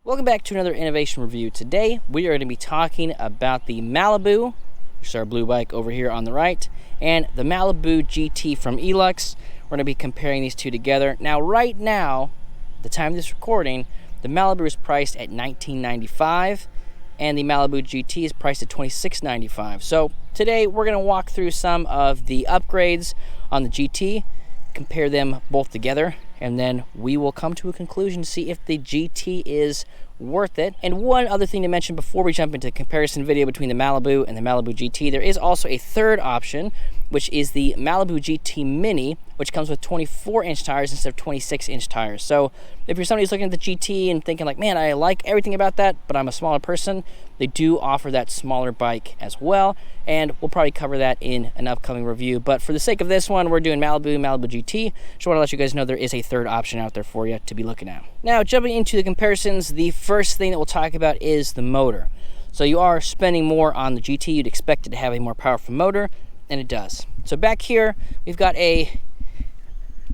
Welcome back to another innovation review. Today we are going to be talking about the Malibu, which is our blue bike over here on the right, and the Malibu GT from ELUX. We're going to be comparing these two together. Now, right now, at the time of this recording, the Malibu is priced at $19.95 and the Malibu GT is priced at $26.95. So today we're going to walk through some of the upgrades on the GT, compare them both together, and then we will come to a conclusion to see if the GT is worth it. And one other thing to mention before we jump into the comparison video between the Malibu and the Malibu GT, there is also a third option, which is the Malibu GT Mini, which comes with 24-inch tires instead of 26-inch tires. So if you're somebody who's looking at the GT and thinking like, man, I like everything about that, but I'm a smaller person, they do offer that smaller bike as well, and we'll probably cover that in an upcoming review. But for the sake of this one, we're doing Malibu GT. Just want to let you guys know there is a third option out there for you to be looking at. Now, jumping into the comparisons, the first thing that we'll talk about is the motor. So you are spending more on the GT. You'd expect it to have a more powerful motor, and it does. So back here, we've got a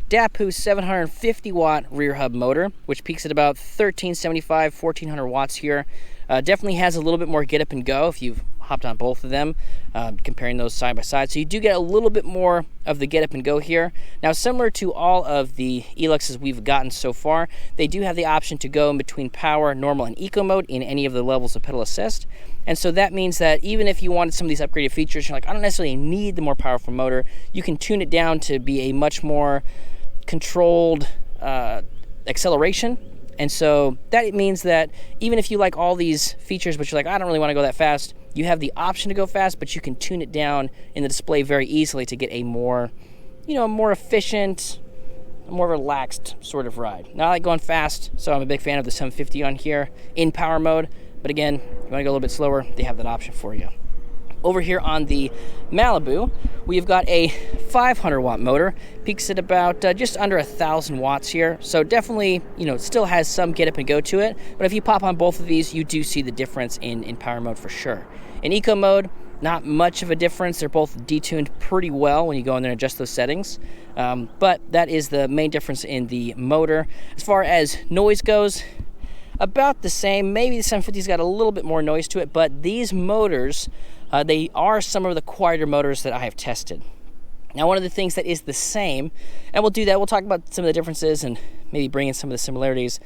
Dapu 750 watt rear hub motor, which peaks at about 1375, 1400 watts here. Definitely has a little bit more get up and go if you've hopped on both of them, comparing those side by side. So you do get a little bit more of the get up and go here. Now, similar to all of the ELUXs we've gotten so far, they do have the option to go in between power, normal, and eco mode in any of the levels of pedal assist. And so that means that even if you wanted some of these upgraded features, you're like, I don't necessarily need the more powerful motor, you can tune it down to be a much more controlled acceleration. And so that means that even if you like all these features, but you're like, I don't really want to go that fast, you have the option to go fast, but you can tune it down in the display very easily to get a more, more efficient, more relaxed sort of ride. Now, I like going fast, so I'm a big fan of the 750 on here in power mode. But again, if you want to go a little bit slower, they have that option for you. Over here on the Malibu, we've got a 500 watt motor, peaks at about just under 1,000 watts here. So definitely, it still has some get up and go to it. But if you pop on both of these, you do see the difference in power mode for sure. In eco mode, not much of a difference. They're both detuned pretty well when you go in there and adjust those settings. But that is the main difference in the motor. As far as noise goes, about the same. Maybe the 750's got a little bit more noise to it, but these motors, they are some of the quieter motors that I have tested. Now, one of the things that is the same, and we'll do that, we'll talk about some of the differences and maybe bring in some of the similarities.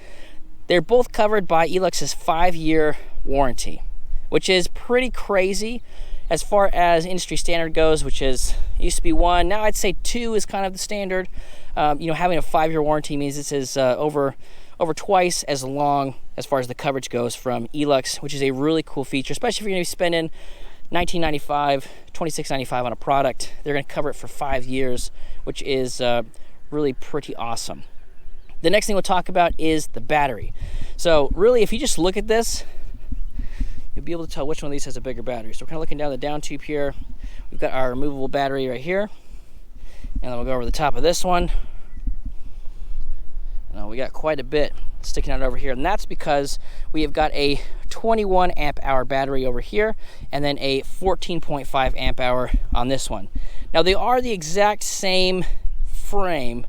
They're both covered by ELUX's 5-year warranty, which is pretty crazy as far as industry standard goes, which is, it used to be 1, now I'd say 2 is kind of the standard. Having a 5-year warranty means this is over twice as long as far as the coverage goes from ELUX, which is a really cool feature, especially if you're going to be spending $19.95, $26.95 on a product. They're going to cover it for 5 years, which is really pretty awesome. The next thing we'll talk about is the battery. So really, if you just look at this, you'll be able to tell which one of these has a bigger battery. So we're kind of looking down the down tube here. We've got our removable battery right here, and then we'll go over the top of this one. We got quite a bit sticking out over here, and that's because we have got a 21 amp hour battery over here and then a 14.5 amp hour on this one. Now, they are the exact same frame,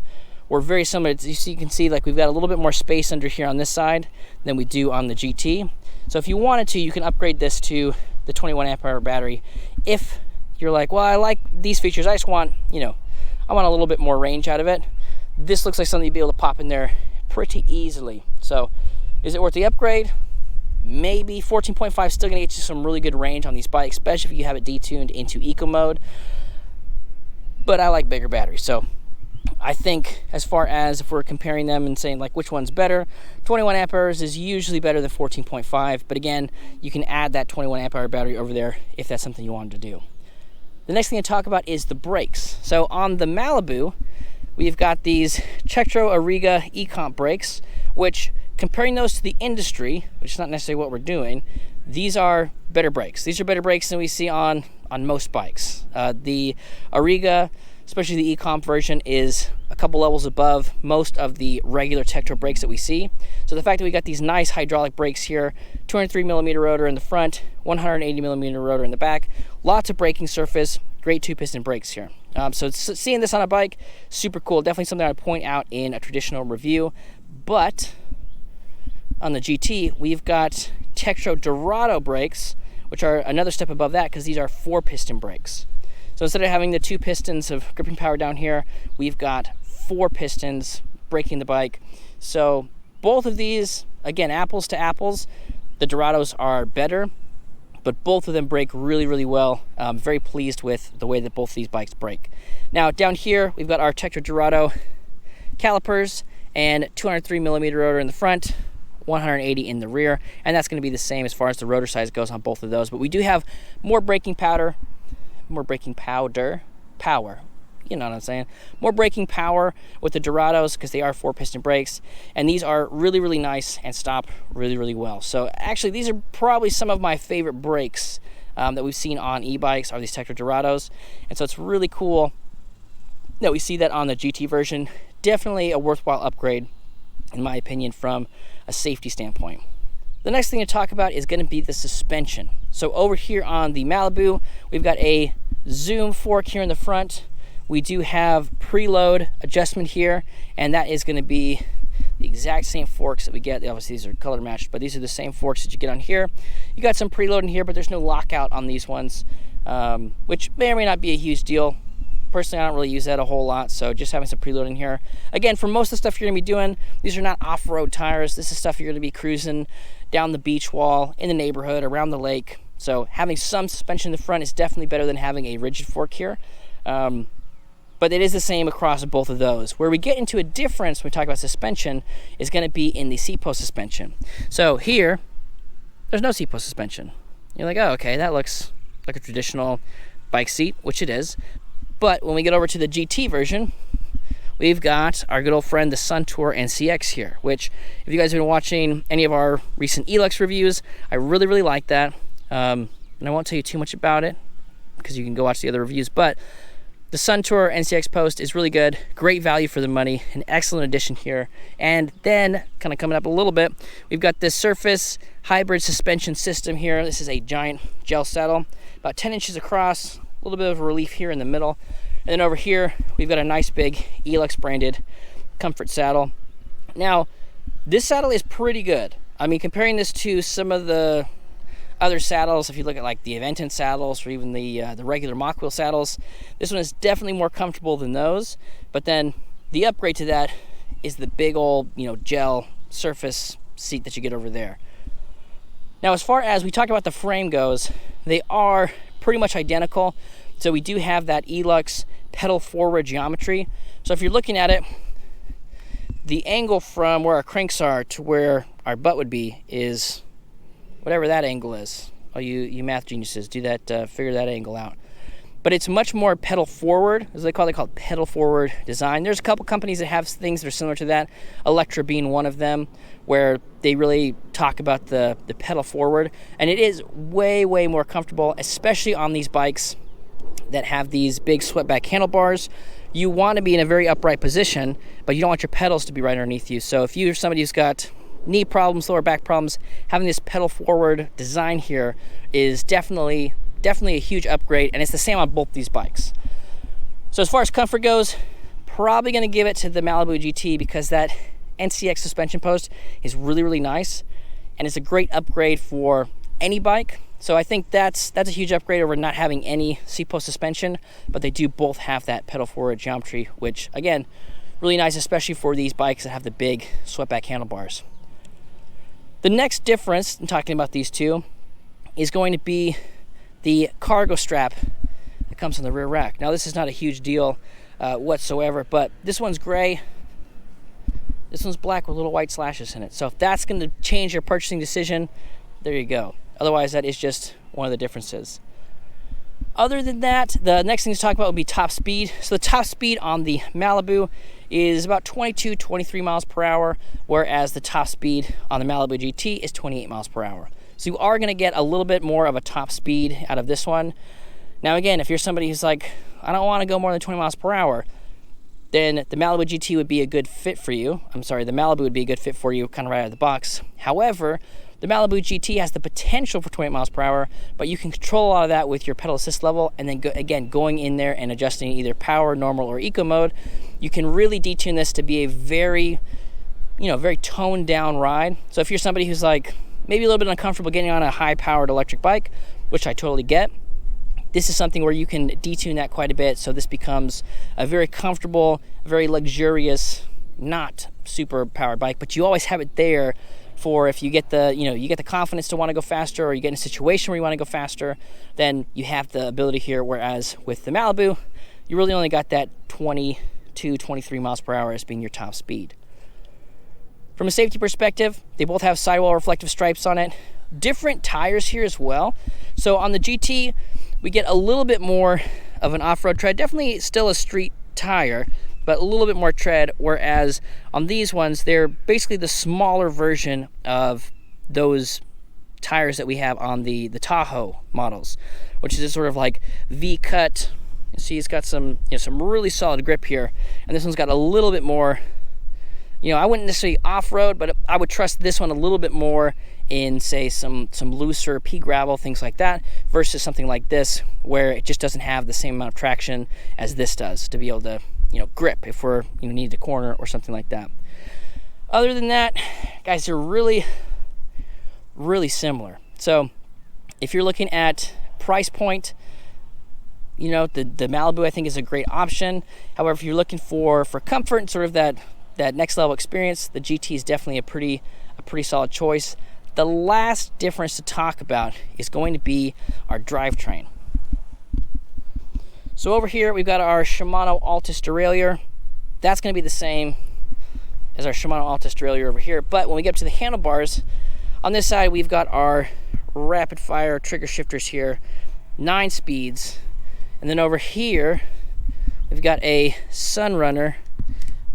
or very similar. You can see like we've got a little bit more space under here on this side than we do on the GT. So if you wanted to, you can upgrade this to the 21 amp hour battery. If you're like, well, I like these features, I just want, I want a little bit more range out of it. This looks like something you'd be able to pop in there pretty easily. So is it worth the upgrade? Maybe. 14.5 still gonna get you some really good range on these bikes, especially if you have it detuned into eco mode. But I like bigger batteries. So I think as far as if we're comparing them and saying like which one's better, 21 amp hours is usually better than 14.5. But again, you can add that 21 amp hour battery over there if that's something you wanted to do. The next thing to talk about is the brakes. So on the Malibu, we've got these Tektro Auriga E-Comp brakes, which, comparing those to the industry, which is not necessarily what we're doing, these are better brakes. These are better brakes than we see on most bikes. The Auriga, especially the E-Comp version, is a couple levels above most of the regular Tektro brakes that we see. So the fact that we got these nice hydraulic brakes here, 203mm rotor in the front, 180mm rotor in the back, lots of braking surface, great 2-piston brakes here. So seeing this on a bike, super cool. Definitely something I'd point out in a traditional review. But on the GT, we've got Tektro Dorado brakes, which are another step above that because these are 4-piston brakes. So instead of having the 2 pistons of gripping power down here, we've got 4 pistons braking the bike. So both of these, again, apples to apples, the Dorados are better, but both of them brake really, really well. I'm very pleased with the way that both of these bikes brake. Now down here, we've got our Tektro Dorado calipers and 203mm rotor in the front, 180 in the rear, and that's going to be the same as far as the rotor size goes on both of those. But we do have more braking power, you know what I'm saying, more braking power with the Dorados because they are 4-piston brakes, and these are really, really nice and stop really, really well. So actually, these are probably some of my favorite brakes that we've seen on e-bikes are these Tektro Dorados, and so it's really cool that we see that on the GT version. Definitely a worthwhile upgrade, in my opinion, from a safety standpoint. The next thing to talk about is going to be the suspension. So over here on the Malibu, we've got a zoom fork here in the front. We do have preload adjustment here, and that is going to be the exact same forks that we get. Obviously, these are color matched, but these are the same forks that you get on here. You got some preload in here, but there's no lockout on these ones, which may or may not be a huge deal. Personally, I don't really use that a whole lot, so just having some preload in here. Again, for most of the stuff you're going to be doing, these are not off-road tires. This is stuff you're going to be cruising down the beach wall, in the neighborhood, around the lake. So having some suspension in the front is definitely better than having a rigid fork here. But it is the same across both of those. Where we get into a difference when we talk about suspension is going to be in the seat post suspension. So here, there's no seat post suspension. You're like, oh, okay, that looks like a traditional bike seat, which it is. But when we get over to the GT version, we've got our good old friend, the Suntour NCX here, which if you guys have been watching any of our recent ELUX reviews, I really, really like that. And I won't tell you too much about it because you can go watch the other reviews, but the Suntour NCX Post is really good, great value for the money, an excellent addition here. And then, kind of coming up a little bit, we've got this Surface hybrid suspension system here. This is a giant gel saddle, about 10 inches across, a little bit of relief here in the middle. And then over here, we've got a nice big ELUX branded comfort saddle. Now, this saddle is pretty good. I mean, comparing this to some of the other saddles, if you look at like the Aventon saddles or even the regular mock wheel saddles, this one is definitely more comfortable than those. But then the upgrade to that is the big old, gel Surface seat that you get over there. Now, as far as we talk about the frame goes, they are pretty much identical. So we do have that ELUX pedal forward geometry. So if you're looking at it, the angle from where our cranks are to where our butt would be is whatever that angle is. Oh, you math geniuses, do that, figure that angle out. But it's much more pedal forward, as they call it pedal forward design. There's a couple companies that have things that are similar to that, Electra being one of them, where they really talk about the pedal forward. And it is way, way more comfortable, especially on these bikes that have these big swept-back handlebars. You want to be in a very upright position, but you don't want your pedals to be right underneath you. So if you're somebody who's got knee problems, lower back problems, having this pedal forward design here is definitely a huge upgrade, and it's the same on both these bikes. So as far as comfort goes, probably going to give it to the Malibu GT because that NCX suspension post is really, really nice, and it's a great upgrade for any bike. So I think that's a huge upgrade over not having any seat post suspension, but they do both have that pedal forward geometry, which again, really nice, especially for these bikes that have the big swept back handlebars. The next difference in talking about these two is going to be the cargo strap that comes on the rear rack. Now, this is not a huge deal whatsoever, but this one's gray. This one's black with little white slashes in it. So if that's going to change your purchasing decision, there you go. Otherwise, that is just one of the differences. Other than that, the next thing to talk about would be top speed. So the top speed on the Malibu is about 22, 23 miles per hour, whereas the top speed on the Malibu GT is 28 miles per hour. So you are going to get a little bit more of a top speed out of this one. Now again, if you're somebody who's like, I don't want to go more than 20 miles per hour, then the Malibu GT would be a good fit for you. I'm sorry, the Malibu would be a good fit for you kind of right out of the box. However, the Malibu GT has the potential for 28 miles per hour, but you can control a lot of that with your pedal assist level, and then going in there and adjusting either power, normal, or eco mode. You can really detune this to be a very very toned down ride. So if you're somebody who's like maybe a little bit uncomfortable getting on a high-powered electric bike, which I totally get, this is something where you can detune that quite a bit, so this becomes a very comfortable, very luxurious, not super powered bike, but you always have it there for if you get the, you get the confidence to want to go faster, or you get in a situation where you want to go faster, then you have the ability here. Whereas with the Malibu, you really only got that 22, 23 miles per hour as being your top speed. From a safety perspective, they both have sidewall reflective stripes on it. Different tires here as well. So on the GT, we get a little bit more of an off-road tread. Definitely still a street tire, but a little bit more tread, whereas on these ones, they're basically the smaller version of those tires that we have on the Tahoe models, which is this sort of like V-cut. You see it's got some some really solid grip here, and this one's got a little bit more, I wouldn't necessarily off-road, but I would trust this one a little bit more in, say, some looser pea gravel, things like that, versus something like this, where it just doesn't have the same amount of traction as this does to be able to, grip if we're, need to corner or something like that. Other than that, guys, they're really, really similar. So if you're looking at price point, the Malibu, I think, is a great option. However, if you're looking for comfort and sort of that next level experience, the GT is definitely a pretty solid choice. The last difference to talk about is going to be our drivetrain. So over here, we've got our Shimano Altus derailleur. That's going to be the same as our Shimano Altus derailleur over here. But when we get up to the handlebars, on this side, we've got our rapid fire trigger shifters here, 9 speeds. And then over here, we've got a Sunrunner,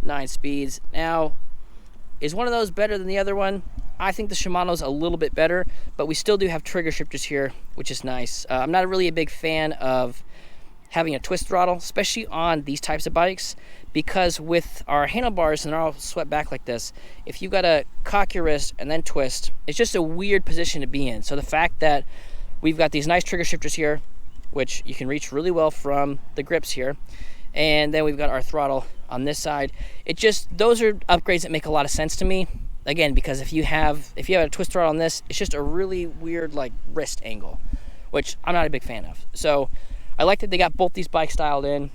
9 speeds. Now, is one of those better than the other one? I think the Shimano's a little bit better, but we still do have trigger shifters here, which is nice. I'm not really a big fan of having a twist throttle, especially on these types of bikes, because with our handlebars, and they're all swept back like this, if you gotta cock your wrist and then twist, it's just a weird position to be in. So the fact that we've got these nice trigger shifters here, which you can reach really well from the grips here, and then we've got our throttle on this side. Those are upgrades that make a lot of sense to me. Again, because if you have a twist throttle on this, it's just a really weird like wrist angle, which I'm not a big fan of. So I like that they got both these bikes dialed in.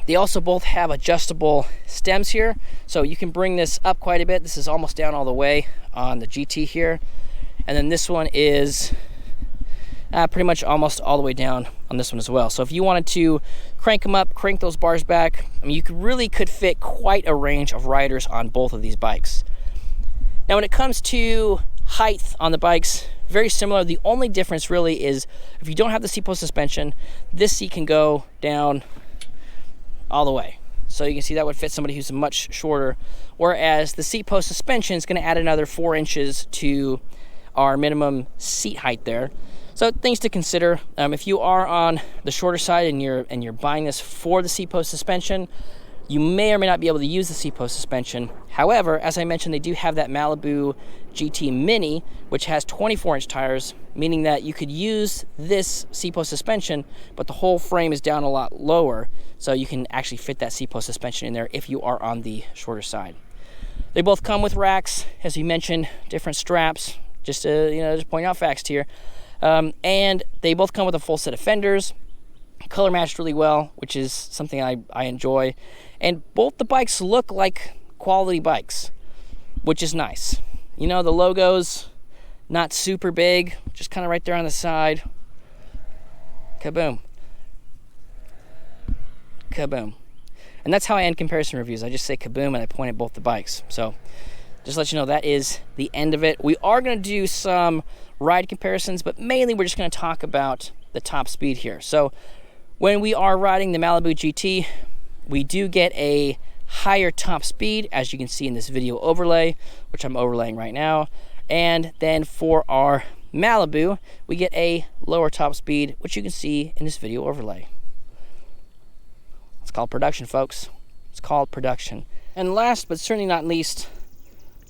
They also both have adjustable stems here, so you can bring this up quite a bit. This is almost down all the way on the GT here, and then this one is pretty much almost all the way down on this one as well. So if you wanted to crank them up, crank those bars back, you could fit quite a range of riders on both of these bikes. Now when it comes to height on the bikes, very similar. The only difference really is if you don't have the seat post suspension, this seat can go down all the way. So you can see that would fit somebody who's much shorter, whereas the seat post suspension is going to add another 4 inches to our minimum seat height there. So things to consider. If you are on the shorter side and you're buying this for the seat post suspension, you may or may not be able to use the seat post suspension. However, as I mentioned, they do have that Malibu GT Mini, which has 24-inch tires, meaning that you could use this seat post suspension, but the whole frame is down a lot lower, so you can actually fit that seat post suspension in there if you are on the shorter side. They both come with racks, as you mentioned, different straps, just to just point out facts here. And they both come with a full set of fenders, color matched really well, which is something I enjoy. And both the bikes look like quality bikes, which is nice. The logo's not super big, just kind of right there on the side. Kaboom. Kaboom. And that's how I end comparison reviews. I just say kaboom and I point at both the bikes. So just to let you know, that is the end of it. We are going to do some ride comparisons, but mainly we're just going to talk about the top speed here. So when we are riding the Malibu GT, we do get a higher top speed, as you can see in this video overlay, which I'm overlaying right now. And then for our Malibu, we get a lower top speed, which you can see in this video overlay. It's called production, folks. It's called production. And last, but certainly not least,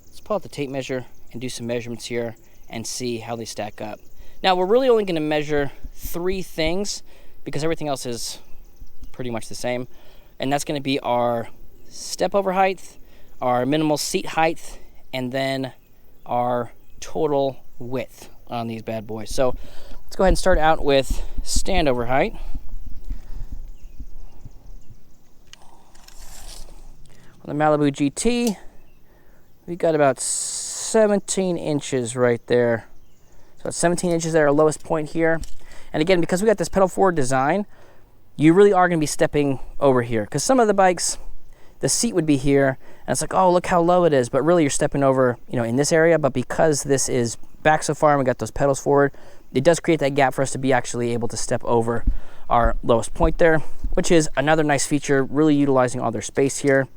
let's pull out the tape measure and do some measurements here and see how they stack up. Now, we're really only going to measure 3 things because everything else is pretty much the same. And that's going to be our step over height, our minimal seat height, and then our total width on these bad boys. So let's go ahead and start out with standover height. On the Malibu GT, we got about 17 inches right there. So it's 17 inches at our lowest point here. And again, because we got this pedal forward design, you really are going to be stepping over here. Because some of the bikes, the seat would be here, and it's like, oh, look how low it is. But really, you're stepping over, you know, in this area. But because this is back so far and we got those pedals forward, it does create that gap for us to be actually able to step over our lowest point there, which is another nice feature, really utilizing all their space here.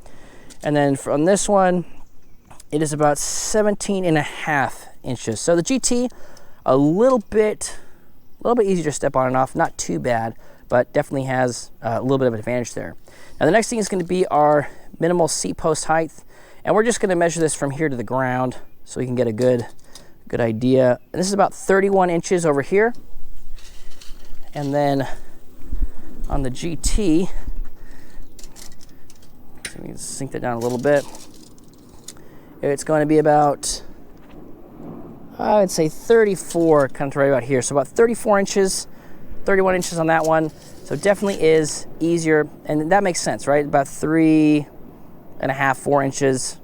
And then from this one, it is about 17.5 inches. So the GT, a little bit easier to step on and off, not too bad, but definitely has a little bit of an advantage there. Now the next thing is going to be our minimal seat post height, and we're just going to measure this from here to the ground so we can get a good idea. And this is about 31 inches over here. And then on the GT, let me sink that down a little bit. It's going to be about, I would say 34, comes right about here. So about 34 inches, 31 inches on that one. So it definitely is easier, and that makes sense, right? About 3.5, 4 inches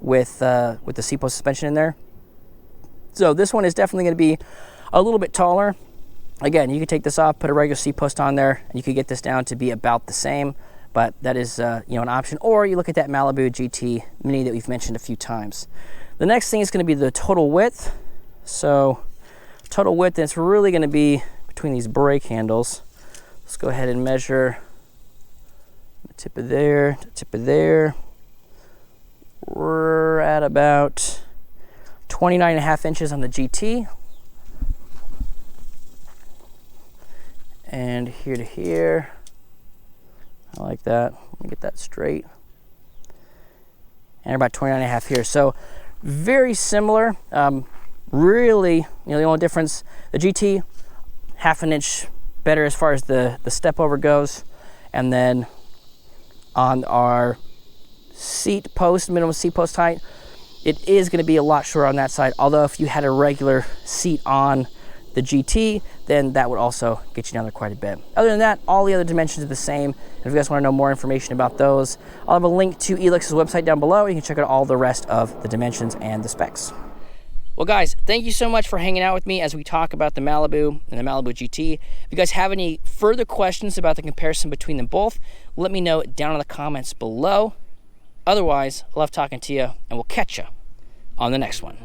with the seat post suspension in there. So this one is definitely going to be a little bit taller. Again, you could take this off, put a regular seat post on there, and you could get this down to be about the same. But that is you know, an option. Or you look at that Malibu GT Mini that we've mentioned a few times. The next thing is going to be the total width. So total width, it's really going to be between these brake handles. Let's go ahead and measure the tip of there, the tip of there. We're at about 29.5 inches on the GT. And here to here. I like that. Let me get that straight. And about 29.5 here. So very similar. Really, you know, the only difference, the GT, half an inch better as far as the step over goes. And then on our seat post, minimum seat post height, it is going to be a lot shorter on that side. Although if you had a regular seat on the GT, then that would also get you down there quite a bit. Other than that, all the other dimensions are the same. If you guys want to know more information about those, I'll have a link to ELUX's website down below. You can check out all the rest of the dimensions and the specs. Well, guys, thank you so much for hanging out with me as we talk about the Malibu and the Malibu GT. If you guys have any further questions about the comparison between them both, let me know down in the comments below. Otherwise, I love talking to you, and we'll catch you on the next one.